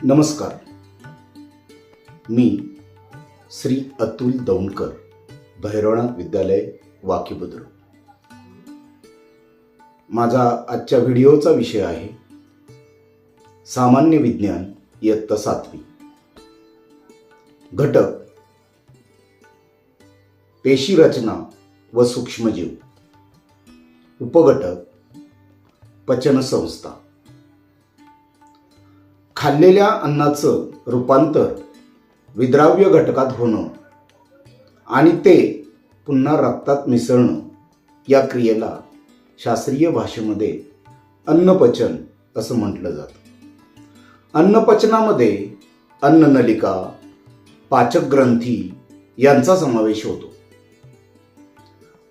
नमस्कार. मी श्री अतुल दौंडकर, भैरवनाथ विद्यालय, वाकीबुद्रुक. माझा आजच्या व्हिडिओचा विषय आहे सामान्य विज्ञान इयत्ता 7वी. घटक पेशी रचना व सूक्ष्मजीव. उपघटक पचन संस्था. खाल्लेल्या अन्नाचं रूपांतर विद्राव्य घटकात होणं आणि ते पुन्हा रक्तात मिसळणं या क्रियेला शास्त्रीय भाषेमध्ये अन्नपचन असं म्हटलं जातं. अन्नपचनामध्ये अन्ननलिका, पाचक ग्रंथी यांचा समावेश होतो.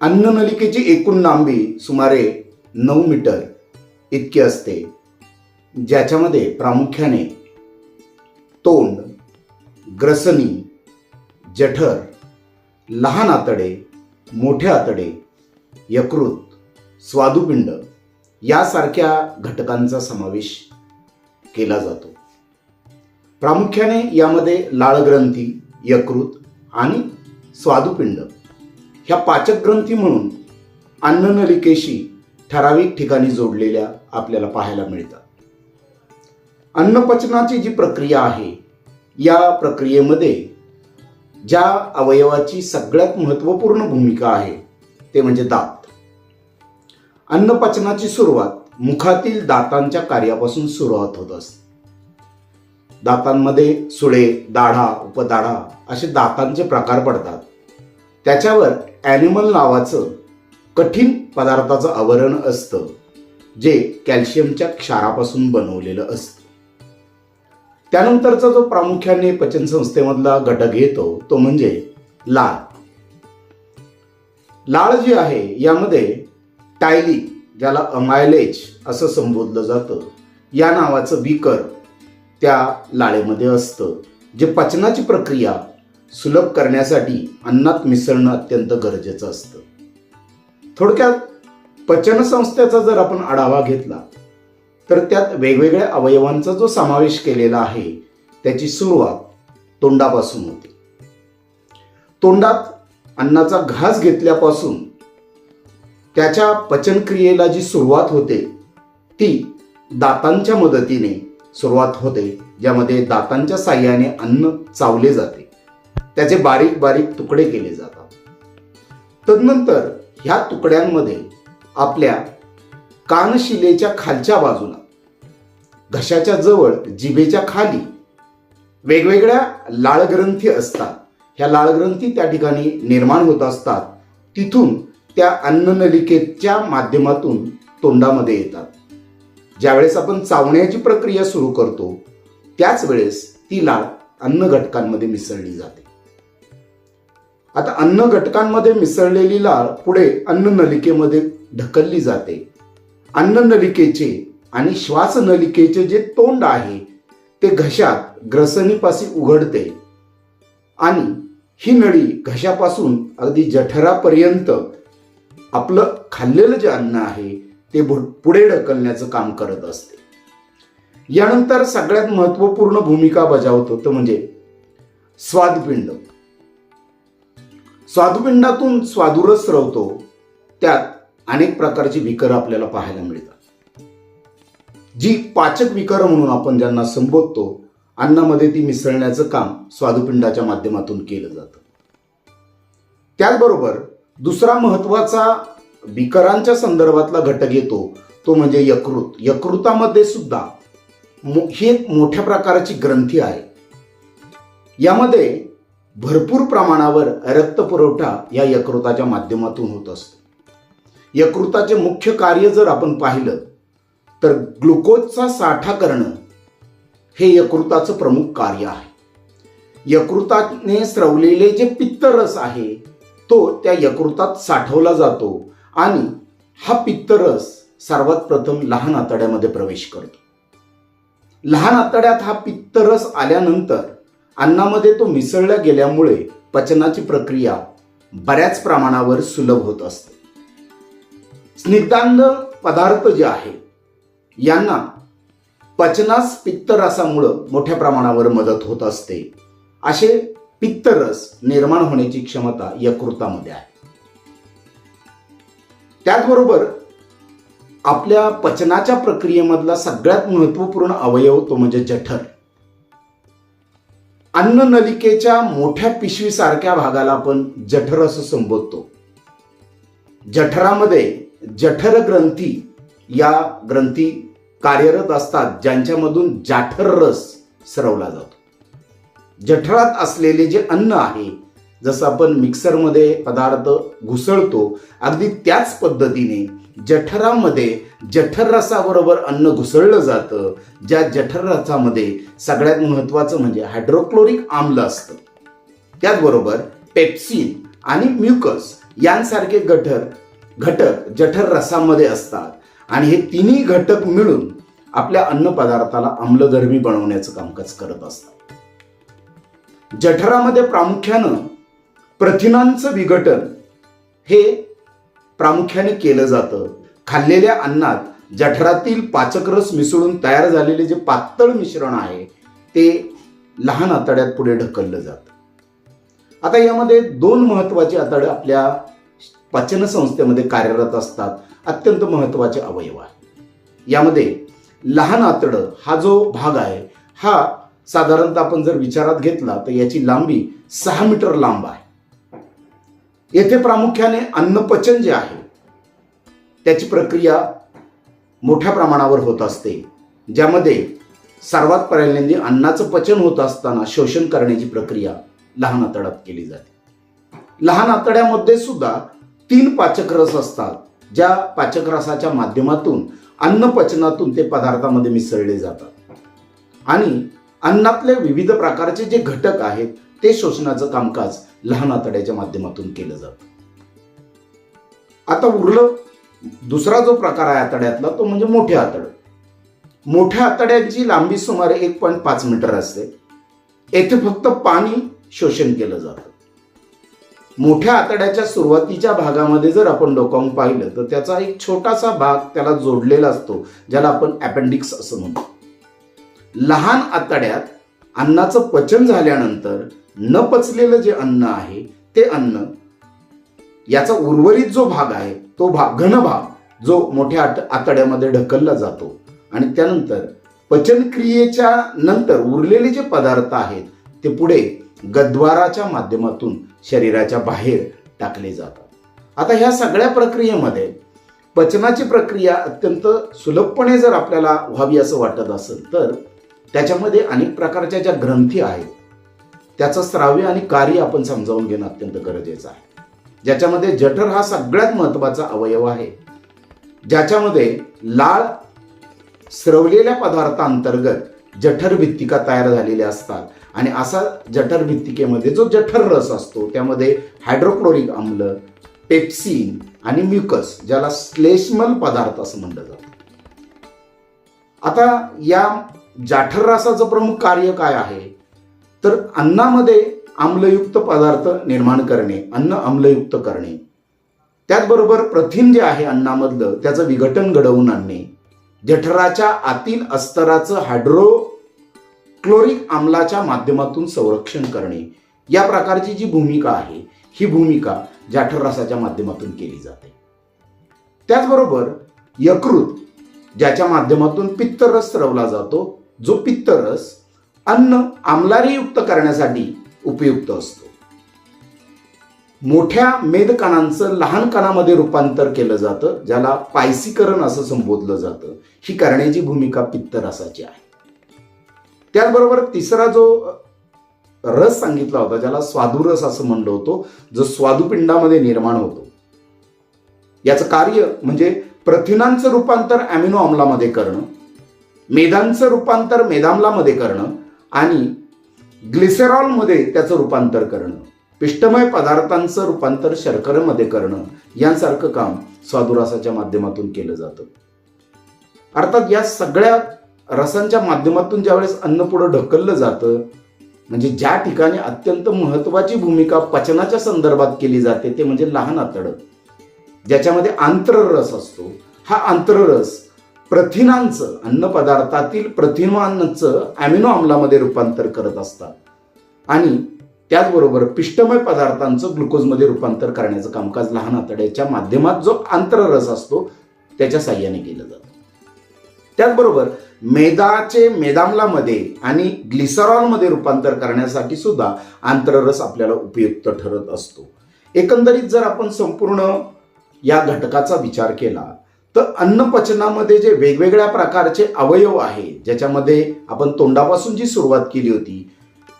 अन्ननलिकेची एकूण लांबी सुमारे 9 मीटर इतकी असते, ज्याच्यामध्ये प्रामुख्याने तोंड, ग्रसनी, जठर, लहान आतडे, मोठे आतडे, यकृत, स्वादुपिंड यासारख्या घटकांचा समावेश केला जातो. प्रामुख्याने यामध्ये लाळग्रंथी, यकृत आणि स्वादुपिंड ह्या पाचक ग्रंथी म्हणून अन्ननलिकेशी ठराविक ठिकाणी जोडलेल्या आपल्याला पाहायला मिळतात. अन्नपचनाची जी प्रक्रिया आहे, या प्रक्रियेमध्ये ज्या अवयवाची सगळ्यात महत्त्वपूर्ण भूमिका आहे ते म्हणजे दात. अन्नपचनाची सुरुवात मुखातील दातांच्या कार्यापासून सुरुवात होत असते. दातांमध्ये सुळे, दाढा, उपदाढा असे दातांचे प्रकार पडतात. त्याच्यावर ॲनिमल नावाचं कठीण पदार्थाचं आवरण असतं, जे कॅल्शियमच्या क्षारापासून बनवलेलं असतं. त्यानंतरचा जो प्रामुख्याने पचनसंस्थेमधला घटक येतो तो म्हणजे लाळ. लाळ जी आहे यामध्ये टायली, ज्याला अमायलेज असं संबोधलं जातं, या नावाचं बीकर त्या लाळेमध्ये असतं, जे पचनाची प्रक्रिया सुलभ करण्यासाठी अन्नात मिसळणं अत्यंत गरजेचं असतं. थोडक्यात पचनसंस्थेचा जर आपण आढावा घेतला तर त्यात वेगवेगळ्या अवयवांचा जो समावेश केलेला आहे त्याची सुरुवात तोंडापासून होते. तोंडात अन्नाचा घास घेतल्यापासून त्याच्या पचनक्रियेला जी सुरुवात होते ती दातांच्या मदतीने सुरुवात होते, ज्यामध्ये दातांच्या साह्याने अन्न चावले जाते, त्याचे बारीक बारीक तुकडे केले जातात. तदनंतर ह्या तुकड्यांमध्ये आपल्या कानशिलेच्या खालच्या बाजूला, घशाच्या जवळ, जिभेच्या खाली वेगवेगळ्या लाळग्रंथी असतात. ह्या लाळग्रंथी त्या ठिकाणी निर्माण होत असतात. तिथून त्या अन्ननलिकेच्या माध्यमातून तोंडामध्ये येतात. ज्यावेळेस आपण चावण्याची प्रक्रिया सुरू करतो त्याच वेळेस ती लाळ अन्न घटकांमध्ये मिसळली जाते. आता अन्न घटकांमध्ये मिसळलेली लाळ पुढे अन्ननलिकेमध्ये ढकलली जाते. अन्ननलिकेचे आणि श्वासनलिकेचे जे तोंड आहे ते घशात ग्रसनीपाशी उघडते आणि ही नळी घशापासून अगदी जठरापर्यंत आपलं खाल्लेलं जे अन्न आहे ते पुढे ढकलण्याचं काम करत असते. यानंतर सगळ्यात महत्त्वपूर्ण भूमिका बजावतो तो म्हणजे स्वादुपिंड. स्वादुपिंडातून स्वादुरस स्रवतो. त्यात अनेक प्रकारची विकर आपल्याला पाहायला मिळतात. जी पाचक विकर म्हणून आपण ज्यांना संबोधतो, अन्नामध्ये ती मिसळण्याचं काम स्वादुपिंडाच्या माध्यमातून केलं जातं. त्याचबरोबर दुसरा महत्त्वाचा विकरांच्या संदर्भातला घटक येतो तो म्हणजे यकृत. यकृतामध्ये सुद्धा ही एक मोठ्या प्रकारची ग्रंथी आहे. यामध्ये भरपूर प्रमाणावर रक्तपुरवठा या यकृताच्या माध्यमातून होत असतो. यकृताचे मुख्य कार्य जर आपण पाहिलं तर ग्लुकोजचा साठा करणं हे यकृताचं प्रमुख कार्य आहे. यकृताने स्रवलेले जे पित्तरस आहे तो त्या यकृतात साठवला जातो आणि हा पित्तरस सर्वात प्रथम लहान आतड्यामध्ये प्रवेश करतो. लहान आतड्यात हा पित्तरस आल्यानंतर अन्नामध्ये तो मिसळला गेल्यामुळे पचनाची प्रक्रिया बऱ्याच प्रमाणावर सुलभ होत असते. स्निग्धांध पदार्थ जे आहे यांना पचनास पित्तरसामुळे मोठ्या प्रमाणावर मदत होत असते. असे पित्तरस निर्माण होण्याची क्षमता यकृतामध्ये आहे. त्याचबरोबर आपल्या पचनाच्या प्रक्रियेमधला सगळ्यात महत्वपूर्ण अवयव तो म्हणजे जठर. अन्न नलिकेच्या मोठ्या पिशवीसारख्या भागाला आपण जठर असं संबोधतो. जठरामध्ये जठर ग्रंथी या ग्रंथी कार्यरत असतात, ज्यांच्यामधून जाठर रस स्रवला जातो. जठरात असलेले जे अन्न आहे, जसं आपण मिक्सरमध्ये पदार्थ घुसळतो, अगदी त्याच पद्धतीने जठरामध्ये जठर रसाबरोबर अन्न घुसळलं जातं. ज्या जठर रसामध्ये सगळ्यात महत्वाचं म्हणजे हायड्रोक्लोरिक आम्ल असतं. त्याचबरोबर पेप्सिन आणि म्युकस यांसारखे घटक जठर रसामध्ये असतात आणि हे तिन्ही घटक मिळून आपल्या अन्न पदार्थाला आम्लधर्मी बनवण्याचं कामकाज करत असतात. जठरामध्ये प्रामुख्यानं प्रथिनांचं विघटन हे प्रामुख्याने केलं जातं. खाल्लेल्या अन्नात जठरातील पाचकरस मिसळून तयार झालेले जे पातळ मिश्रण आहे ते लहान आतड्यात पुढे ढकललं जातं. आता यामध्ये दोन महत्वाचे आतडे आपल्या पचन संस्थेमध्ये कार्यरत असतात. अत्यंत महत्वाचे अवयव आहे. यामध्ये लहान आतडं हा जो भाग आहे हा साधारणतः आपण जर विचारात घेतला तर याची लांबी 6 मीटर लांब आहे. येथे प्रामुख्याने अन्नपचन जे आहे त्याची प्रक्रिया मोठ्या प्रमाणावर होत असते, ज्यामध्ये सर्वात पहिल्यांदा अन्नाचं पचन होत असताना शोषण करण्याची प्रक्रिया लहान आतड्यात केली जाते. लहान आतड्यामध्ये सुद्धा 3 पाचकरस असतात, ज्या पाचकरसाच्या माध्यमातून अन्न पचनातून ते पदार्थामध्ये मिसळले जातात आणि अन्नातले विविध प्रकारचे जे घटक आहेत ते शोषणाचं कामकाज लहान आतड्याच्या माध्यमातून केलं जातं. आता उरलं दुसरा जो प्रकार आहे आतड्यातला तो म्हणजे मोठे आतडं. मोठ्या आतड्यांची लांबी सुमारे 1.5 मीटर असते. येथे फक्त पाणी शोषण केलं जातं. मोठ्या आतड्याच्या सुरुवातीच्या भागामध्ये जर आपण डोकावून पाहिलं तर त्याचा एक छोटासा भाग त्याला जोडलेला असतो, ज्याला आपण अपेंडिक्स असं म्हणतो. लहान आतड्यात अन्नाचं पचन झाल्यानंतर न पचलेलं जे अन्न आहे ते अन्न याचा उर्वरित जो भाग आहे तो घन भाग जो मोठ्या आतड्यामध्ये ढकलला जातो आणि त्यानंतर पचनक्रियेच्या नंतर उरलेले जे पदार्थ आहेत ते पुढे गद्वाराच्या माध्यमातून शरीराच्या बाहेर टाकले जातात. आता ह्या सगळ्या प्रक्रियेमध्ये पचनाची प्रक्रिया अत्यंत सुलभपणे जर आपल्याला व्हावी असं वाटत असेल तर त्याच्यामध्ये अनेक प्रकारच्या ज्या ग्रंथी आहेत त्याचं श्राव्य आणि कार्य आपण समजावून घेणं अत्यंत गरजेचं आहे. ज्याच्यामध्ये जठर हा सगळ्यात महत्वाचा अवयव आहे, ज्याच्यामध्ये लाळ स्रवलेल्या पदार्थांतर्गत जठर भित्तिका तयार झालेल्या असतात आणि असा जठर भित्तिकेमध्ये जो जठर रस असतो त्यामध्ये हायड्रोक्लोरिक आम्ल, पेप्सिन आणि म्युकस ज्याला श्लेष्मल पदार्थ असं म्हणलं जातं. आता या जठर रसाचं प्रमुख कार्य काय आहे तर अन्नामध्ये आम्लयुक्त पदार्थ निर्माण करणे, अन्न आम्लयुक्त करणे, त्याचबरोबर प्रथिन जे आहे अन्नामधलं त्याचं विघटन घडवून आणणे, जठराच्या आतील अस्तराचं हायड्रोक्लोरिक आम्लाच्या माध्यमातून संरक्षण करणे, या प्रकारची जी भूमिका आहे ही भूमिका जठर रसाच्या माध्यमातून केली जाते. त्याचबरोबर यकृत ज्याच्या माध्यमातूून पित्तरस स्रवला जातो, जो पित्तरस अन्न आम्लारीयुक्त करण्यासाठी उपयुक्त असतो. मोठ्या मेदकणांचं लहान कणामध्ये रूपांतर केलं जातं, ज्याला पायसीकरण असं संबोधलं जातं. ही करण्याची भूमिका पित्तरसाची आहे. त्याचबरोबर तिसरा जो रस सांगितला होता ज्याला स्वादुरस असं म्हणलं होतं, जो स्वादुपिंडामध्ये निर्माण होतो. याचं कार्य म्हणजे प्रथिनांचं रूपांतर अॅमिनो आम्लामध्ये करणं, मेदांचं रूपांतर मेदाम्लामध्ये करणं आणि ग्लिसेरॉलमध्ये त्याचं रूपांतर करणं, पिष्टमय पदार्थांचं रूपांतर शर्करेमध्ये करणं यांसारखं काम स्वादुरसाच्या माध्यमातून केलं जातं. अर्थात या सगळ्या रसांच्या माध्यमातून ज्यावेळेस अन्न पुढं ढकललं जातं, म्हणजे ज्या ठिकाणी अत्यंत महत्वाची भूमिका पचनाच्या संदर्भात केली जाते ते म्हणजे लहान आतडं, ज्याच्यामध्ये आंत्ररस असतो. हा आंत्ररस प्रथिनांचं, अन्नपदार्थातील प्रथिनांचं अॅमिनो आम्लामध्ये रूपांतर करत असतात आणि त्याचबरोबर पिष्टमय पदार्थांचं ग्लुकोजमध्ये रूपांतर करण्याचं कामकाज लहान आतड्याच्या माध्यमात जो आंत्ररस असतो त्याच्या साह्याने केलं जातं. त्याचबरोबर मेदाचे मेदाम्लामध्ये आणि ग्लिसरॉलमध्ये रूपांतर करण्यासाठी सुद्धा आंत्ररस आपल्याला उपयुक्त ठरत असतो. एकंदरीत जर आपण संपूर्ण या घटकाचा विचार केला तर अन्नपचनामध्ये जे वेगवेगळ्या प्रकारचे अवयव आहेत, ज्याच्यामध्ये आपण तोंडापासून जी सुरुवात केली होती,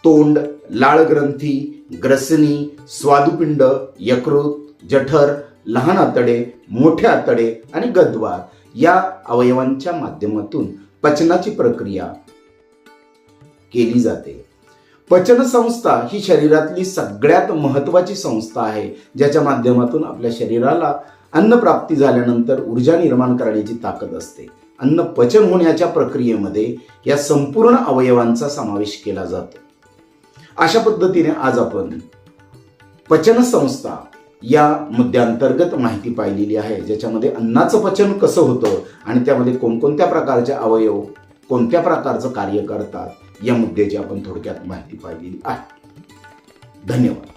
तोंड, लाळ ग्रंथी, ग्रसनी, स्वादुपिंड, यकृत, जठर, लहान आतडे, मोठे आतडे आणि गद्वार या अवयवांच्या माध्यमातून पचनाची प्रक्रिया केली जाते. पचन संस्था ही शरीरातली सगळ्यात महत्वाची संस्था आहे, ज्याच्या माध्यमातून आपल्या शरीराला अन्न प्राप्ती झाल्यानंतर ऊर्जा निर्माण करण्याची ताकद असते. अन्न पचन होण्याच्या प्रक्रियेमध्ये या संपूर्ण अवयवांचा समावेश केला जातो. अशा पद्धतीने आज आपण पचन संस्था या मुद्द्यांतर्गत माहिती पाहिलेली आहे, ज्याच्यामध्ये अन्नाचं पचन कसं होतं आणि त्यामध्ये कोणकोणत्या प्रकारचे अवयव कोणत्या प्रकारचं कार्य करतात या मुद्द्याची आपण थोडक्यात माहिती पाहिलेली आहे. धन्यवाद.